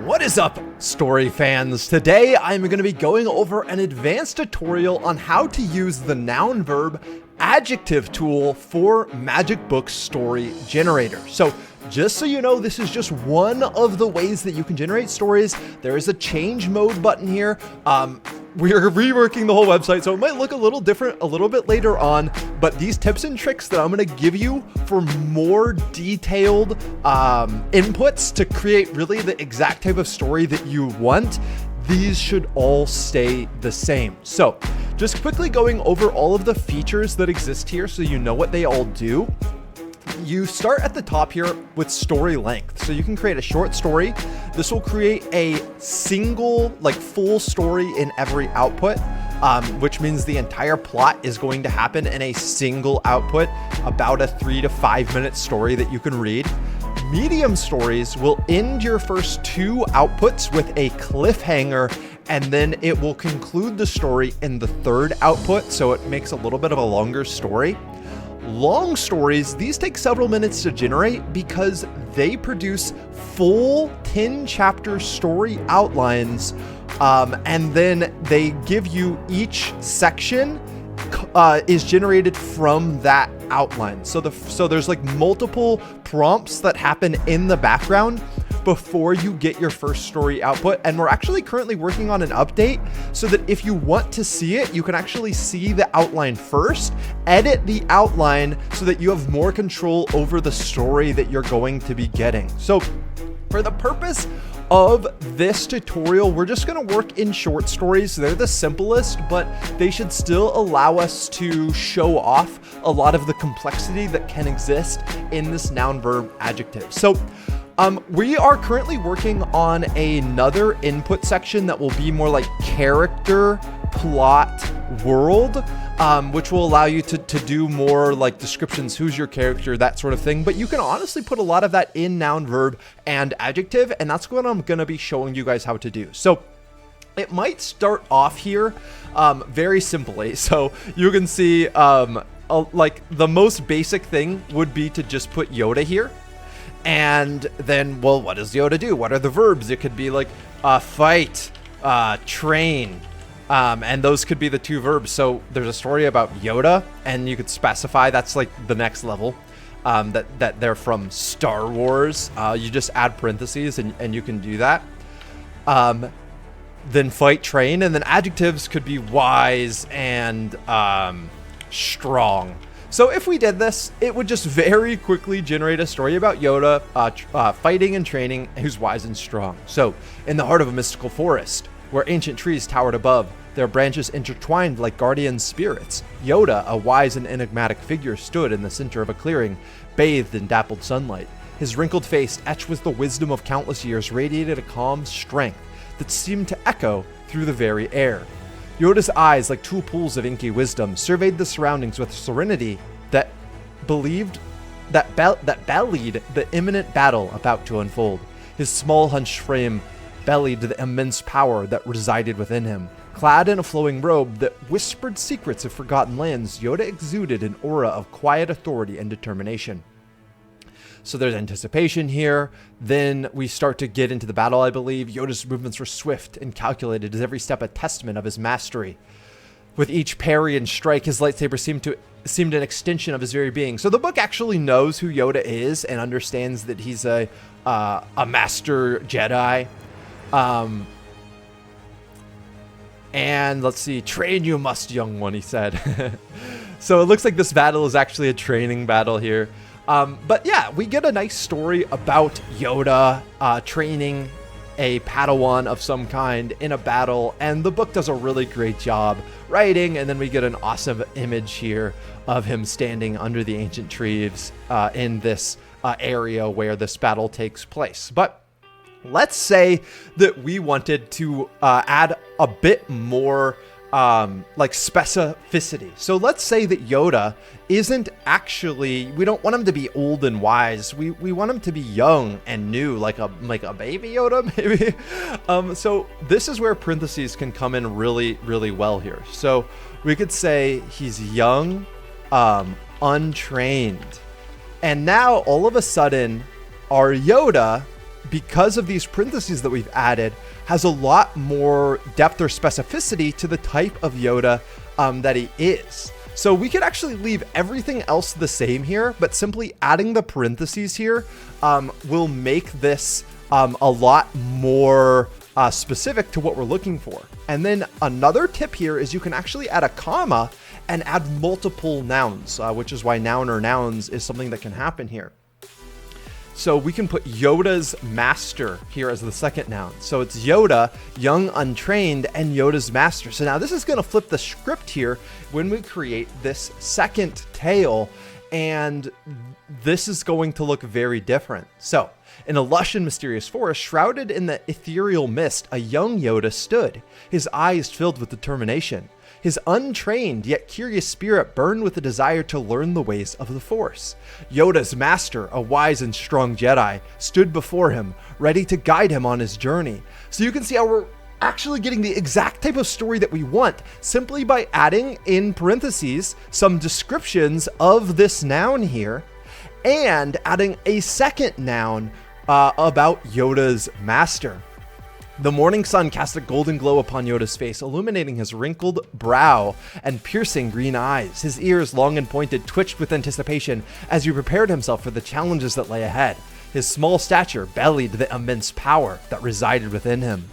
What is up, story fans? Today I'm going to be going over an advanced tutorial on how to use the Noun, Verb, Adjective tool for Magic Book Story Generator. So just so you know, this is just one of the ways that you can generate stories. There is a change mode button here. We're reworking the whole website, so it might look a little different a little bit later on, but these tips and tricks that I'm going to give you for more detailed inputs to create really the exact type of story that you want, these should all stay the same. So just quickly going over all of the features that exist here so you know what they all do. You start at the top here with story length. So you can create a short story. This will create a single, full story in every output, which means the entire plot is going to happen in a single output, about a 3 to 5 minute story that you can read. Medium stories will end your first two outputs with a cliffhanger, and then it will conclude the story in the third output, so it makes a little bit of a longer story. Long stories, these take several minutes to generate because they produce full 10 chapter story outlines, and then they give you each section is generated from that outline. So there's multiple prompts that happen in the background before you get your first story output. And we're actually currently working on an update so that if you want to see it, you can actually see the outline first, edit the outline so that you have more control over the story that you're going to be getting. So for the purpose of this tutorial, we're just going to work in short stories. They're the simplest, but they should still allow us to show off a lot of the complexity that can exist in this noun, verb, adjective. So we are currently working on another input section that will be more like character, plot, world, which will allow you to do more like descriptions, who's your character, that sort of thing. But you can honestly put a lot of that in noun, verb, and adjective, and that's what I'm going to be showing you guys how to do. So it might start off here very simply. So you can see like the most basic thing would be to just put Yoda here. And then, well, what does Yoda do? What are the verbs? It could be like fight, train, and those could be the two verbs. So there's a story about Yoda, and you could specify that's like the next level, that they're from Star Wars. You just add parentheses and you can do that. Then fight, train, and then adjectives could be wise and strong. So if we did this, it would just very quickly generate a story about Yoda fighting and training, who's wise and strong. So in the heart of a mystical forest, where ancient trees towered above, their branches intertwined like guardian spirits, Yoda, a wise and enigmatic figure, stood in the center of a clearing, bathed in dappled sunlight. His wrinkled face, etched with the wisdom of countless years, radiated a calm strength that seemed to echo through the very air. Yoda's eyes, like two pools of inky wisdom, surveyed the surroundings with serenity that bellied the imminent battle about to unfold. His small, hunched frame bellied the immense power that resided within him. Clad in a flowing robe that whispered secrets of forgotten lands, Yoda exuded an aura of quiet authority and determination. So there's anticipation here. Then we start to get into the battle, I believe. Yoda's movements were swift and calculated, as every step a testament of his mastery. With each parry and strike, his lightsaber seemed an extension of his very being. So the book actually knows who Yoda is and understands that he's a master Jedi. And let's see, train you must, young one, he said. So it looks like this battle is actually a training battle here. But yeah, we get a nice story about Yoda training a Padawan of some kind in a battle, and the book does a really great job writing, and then we get an awesome image here of him standing under the ancient trees in this area where this battle takes place. But let's say that we wanted to add a bit more specificity. So let's say that Yoda isn't actually, we don't want him to be old and wise. We want him to be young and new, like a baby Yoda, maybe. So this is where parentheses can come in really, really well here. So we could say he's young, untrained. And now all of a sudden our Yoda because of these parentheses that we've added, has a lot more depth or specificity to the type of Yoda that he is. So we could actually leave everything else the same here, but simply adding the parentheses here will make this a lot more specific to what we're looking for. And then another tip here is you can actually add a comma and add multiple nouns, which is why noun or nouns is something that can happen here. So we can put Yoda's master here as the second noun. So it's Yoda, young, untrained, and Yoda's master. So now this is going to flip the script here when we create this second tale, and this is going to look very different. So in a lush and mysterious forest, shrouded in the ethereal mist, a young Yoda stood, his eyes filled with determination. His untrained yet curious spirit burned with a desire to learn the ways of the Force. Yoda's master, a wise and strong Jedi, stood before him, ready to guide him on his journey. So you can see how we're actually getting the exact type of story that we want simply by adding in parentheses some descriptions of this noun here and adding a second noun about Yoda's master. The morning sun cast a golden glow upon Yoda's face, illuminating his wrinkled brow and piercing green eyes. His ears, long and pointed, twitched with anticipation as he prepared himself for the challenges that lay ahead. His small stature bellied the immense power that resided within him.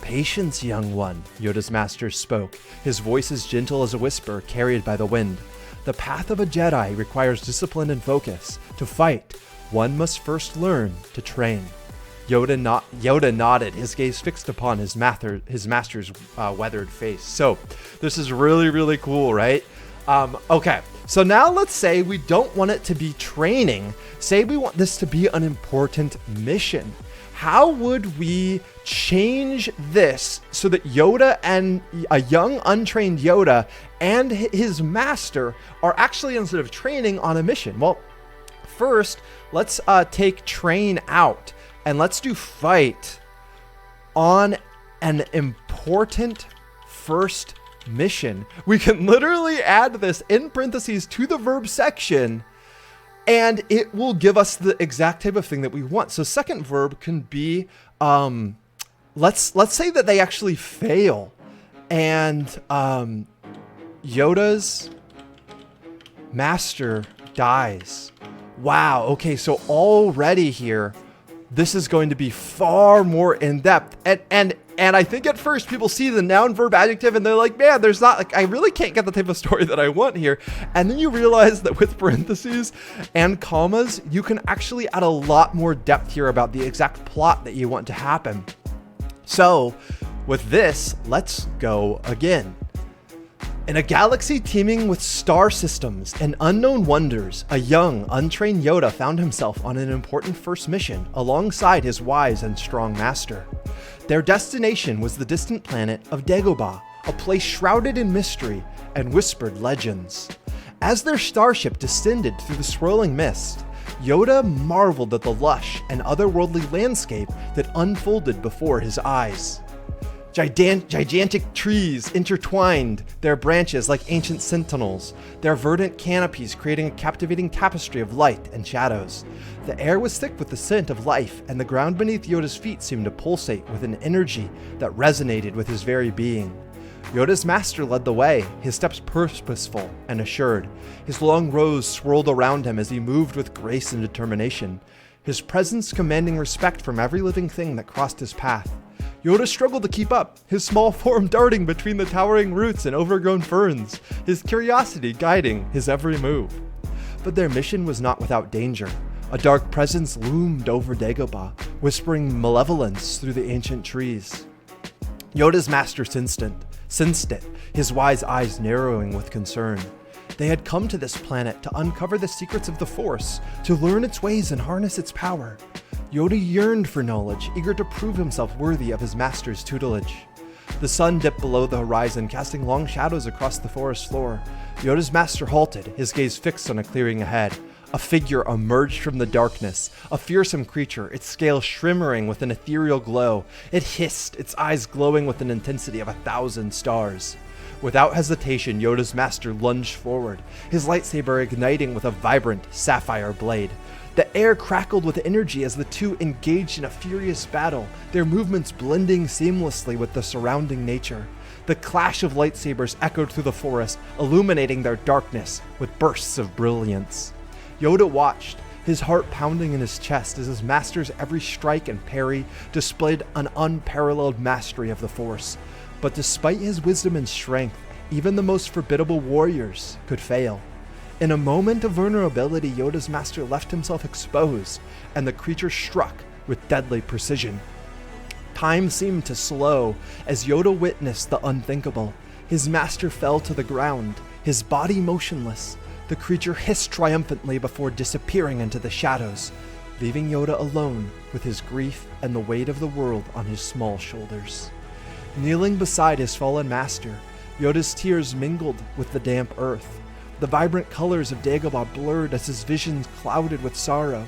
"Patience, young one," Yoda's master spoke, his voice as gentle as a whisper carried by the wind. "The path of a Jedi requires discipline and focus. To fight, one must first learn to train." Yoda nodded, his gaze fixed upon his master's weathered face. So this is really, really cool, right? Okay, so now let's say we don't want it to be training. Say we want this to be an important mission. How would we change this so that Yoda and a young, untrained Yoda and his master are actually, instead of training, on a mission? Well, first, let's take train out. And let's do fight on an important first mission. We can literally add this in parentheses to the verb section, and it will give us the exact type of thing that we want. So second verb can be, let's say that they actually fail, and Yoda's master dies. Wow. Okay, so already here, this is going to be far more in depth. And I think at first people see the noun, verb, adjective, and they're like, man, there's not, like, I really can't get the type of story that I want here. And then you realize that with parentheses and commas, you can actually add a lot more depth here about the exact plot that you want to happen. So with this, let's go again. In a galaxy teeming with star systems and unknown wonders, a young, untrained Yoda found himself on an important first mission alongside his wise and strong master. Their destination was the distant planet of Dagobah, a place shrouded in mystery and whispered legends. As their starship descended through the swirling mist, Yoda marveled at the lush and otherworldly landscape that unfolded before his eyes. Gigantic trees intertwined their branches like ancient sentinels, their verdant canopies creating a captivating tapestry of light and shadows. The air was thick with the scent of life, and the ground beneath Yoda's feet seemed to pulsate with an energy that resonated with his very being. Yoda's master led the way, his steps purposeful and assured. His long rows swirled around him as he moved with grace and determination, his presence commanding respect from every living thing that crossed his path. Yoda struggled to keep up, his small form darting between the towering roots and overgrown ferns, his curiosity guiding his every move. But their mission was not without danger. A dark presence loomed over Dagobah, whispering malevolence through the ancient trees. Yoda's master sensed it, his wise eyes narrowing with concern. They had come to this planet to uncover the secrets of the Force, to learn its ways and harness its power. Yoda yearned for knowledge, eager to prove himself worthy of his master's tutelage. The sun dipped below the horizon, casting long shadows across the forest floor. Yoda's master halted, his gaze fixed on a clearing ahead. A figure emerged from the darkness, a fearsome creature, its scales shimmering with an ethereal glow. It hissed, its eyes glowing with an intensity of 1,000 stars. Without hesitation, Yoda's master lunged forward, his lightsaber igniting with a vibrant sapphire blade. The air crackled with energy as the two engaged in a furious battle, their movements blending seamlessly with the surrounding nature. The clash of lightsabers echoed through the forest, illuminating their darkness with bursts of brilliance. Yoda watched, his heart pounding in his chest as his master's every strike and parry displayed an unparalleled mastery of the Force. But despite his wisdom and strength, even the most formidable warriors could fail. In a moment of vulnerability, Yoda's master left himself exposed, and the creature struck with deadly precision. Time seemed to slow as Yoda witnessed the unthinkable. His master fell to the ground, his body motionless. The creature hissed triumphantly before disappearing into the shadows, leaving Yoda alone with his grief and the weight of the world on his small shoulders. Kneeling beside his fallen master, Yoda's tears mingled with the damp earth. The vibrant colors of Dagobah blurred as his vision clouded with sorrow.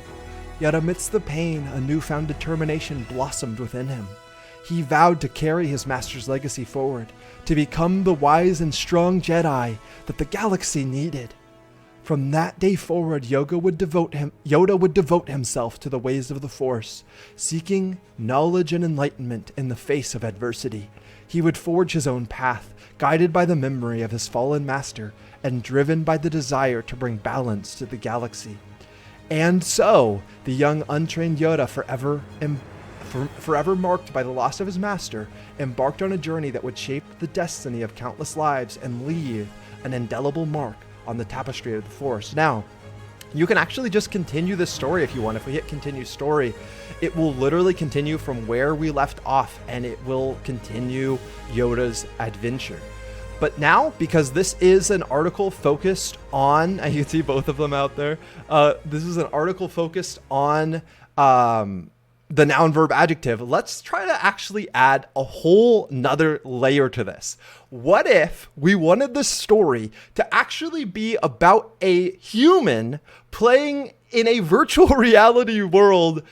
Yet amidst the pain, a newfound determination blossomed within him. He vowed to carry his master's legacy forward, to become the wise and strong Jedi that the galaxy needed. From that day forward, Yoda would devote himself to the ways of the Force, seeking knowledge and enlightenment in the face of adversity. He would forge his own path, guided by the memory of his fallen master and driven by the desire to bring balance to the galaxy. And so, the young untrained Yoda, forever marked by the loss of his master, embarked on a journey that would shape the destiny of countless lives and leave an indelible mark on the tapestry of the Force. Now, you can actually just continue this story if you want. If we hit continue story, it will literally continue from where we left off, and it will continue Yoda's adventure. But now, because this is an article focused on, and you can see both of them out there, this is an article focused on the noun, verb, adjective. Let's try to actually add a whole nother layer to this. What if we wanted this story to actually be about a human playing in a virtual reality world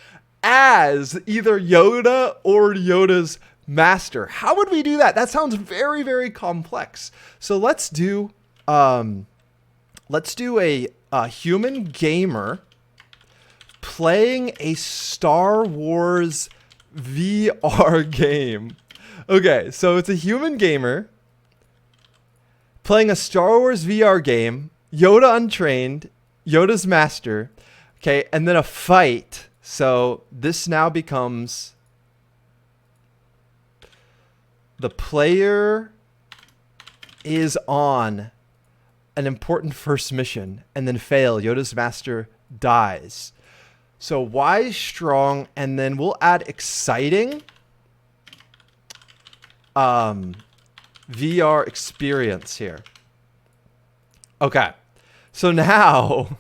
as either Yoda or Yoda's master? How would we do that? That sounds very, very complex. So let's do a human gamer playing a Star Wars VR game. Okay, so it's a human gamer playing a Star Wars VR game, Yoda untrained, Yoda's master, okay, and then a fight. So this now becomes the player is on an important first mission and then fail. Yoda's master dies. So wise, strong, and then we'll add exciting VR experience here. Okay, so now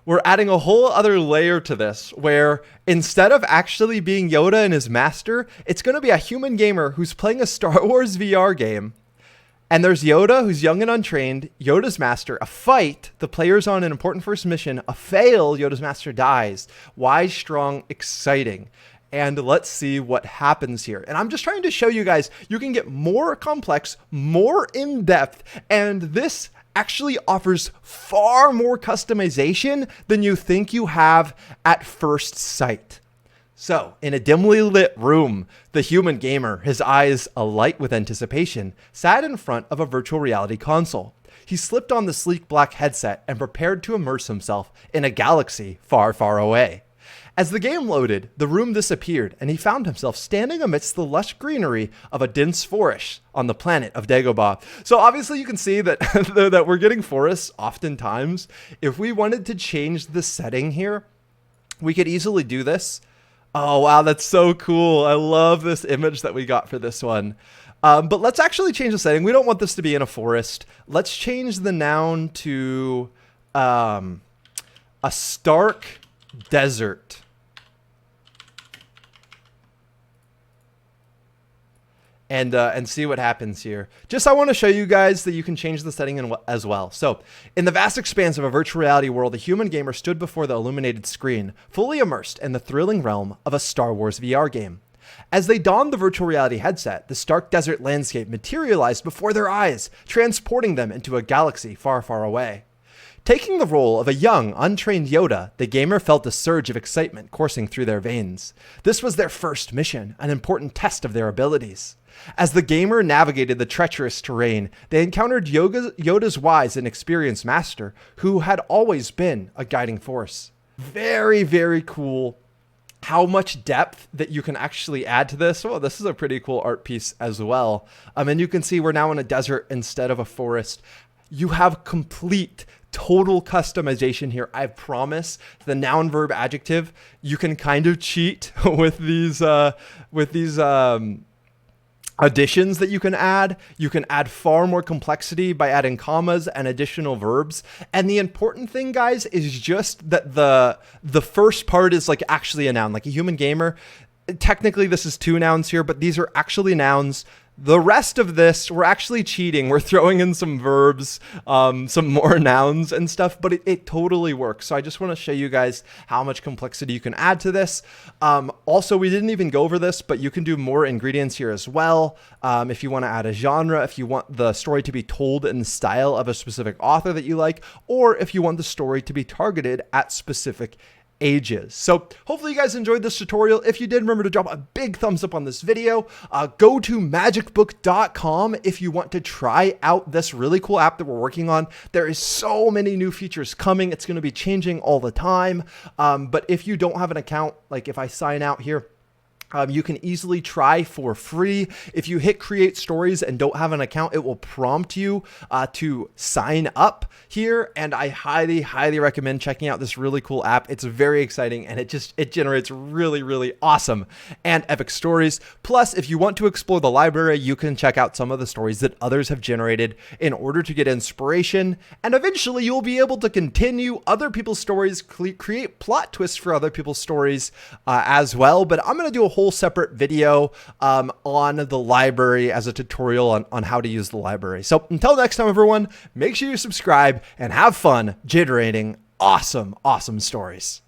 we're adding a whole other layer to this where instead of actually being Yoda and his master, it's going to be a human gamer who's playing a Star Wars VR game. And there's Yoda, who's young and untrained, Yoda's master, a fight, the player's on an important first mission, a fail, Yoda's master dies. Wise, strong, exciting. And let's see what happens here. And I'm just trying to show you guys, you can get more complex, more in-depth, and this actually offers far more customization than you think you have at first sight. So, in a dimly lit room, the human gamer, his eyes alight with anticipation, sat in front of a virtual reality console. He slipped on the sleek black headset and prepared to immerse himself in a galaxy far, far away. As the game loaded, the room disappeared, and he found himself standing amidst the lush greenery of a dense forest on the planet of Dagobah. So obviously you can see that, that we're getting forests oftentimes. If we wanted to change the setting here, we could easily do this. Oh, wow, that's so cool. I love this image that we got for this one. But let's actually change the setting. We don't want this to be in a forest. Let's change the noun to a stark desert. And see what happens here. Just I want to show you guys that you can change the setting as well. So, in the vast expanse of a virtual reality world, a human gamer stood before the illuminated screen, fully immersed in the thrilling realm of a Star Wars VR game. As they donned the virtual reality headset, the stark desert landscape materialized before their eyes, transporting them into a galaxy far, far away. Taking the role of a young, untrained Yoda, the gamer felt a surge of excitement coursing through their veins. This was their first mission, an important test of their abilities. As the gamer navigated the treacherous terrain, they encountered Yoda's wise and experienced master, who had always been a guiding force. Very, very cool. How much depth that you can actually add to this. Oh, this is a pretty cool art piece as well. And you can see we're now in a desert instead of a forest. You have complete, total customization here. I promise. The noun, verb, adjective, you can kind of cheat with these additions that you can add. You can add far more complexity by adding commas and additional verbs. And the important thing, guys, is just that the first part is like actually a noun, like a human gamer. Technically, this is 2 nouns here, but these are actually nouns. The rest of this, we're actually cheating. We're throwing in some verbs, some more nouns and stuff, but it totally works. So I just want to show you guys how much complexity you can add to this. Also, we didn't even go over this, but you can do more ingredients here as well. If you want to add a genre, if you want the story to be told in the style of a specific author that you like, or if you want the story to be targeted at specific ages. So hopefully you guys enjoyed this tutorial. If you did, remember to drop a big thumbs up on this video. Go to magicbook.com if you want to try out this really cool app that we're working on. There is so many new features coming. It's going to be changing all the time. But if you don't have an account, like if I sign out here, you can easily try for free. If you hit create stories and don't have an account, it will prompt you to sign up here. And I highly, highly recommend checking out this really cool app. It's very exciting and it generates really, really awesome and epic stories. Plus, if you want to explore the library, you can check out some of the stories that others have generated in order to get inspiration. And eventually you'll be able to continue other people's stories, create plot twists for other people's stories as well. But I'm going to do a whole separate video on the library as a tutorial on how to use the library. So until next time, everyone, make sure you subscribe and have fun generating awesome, awesome stories.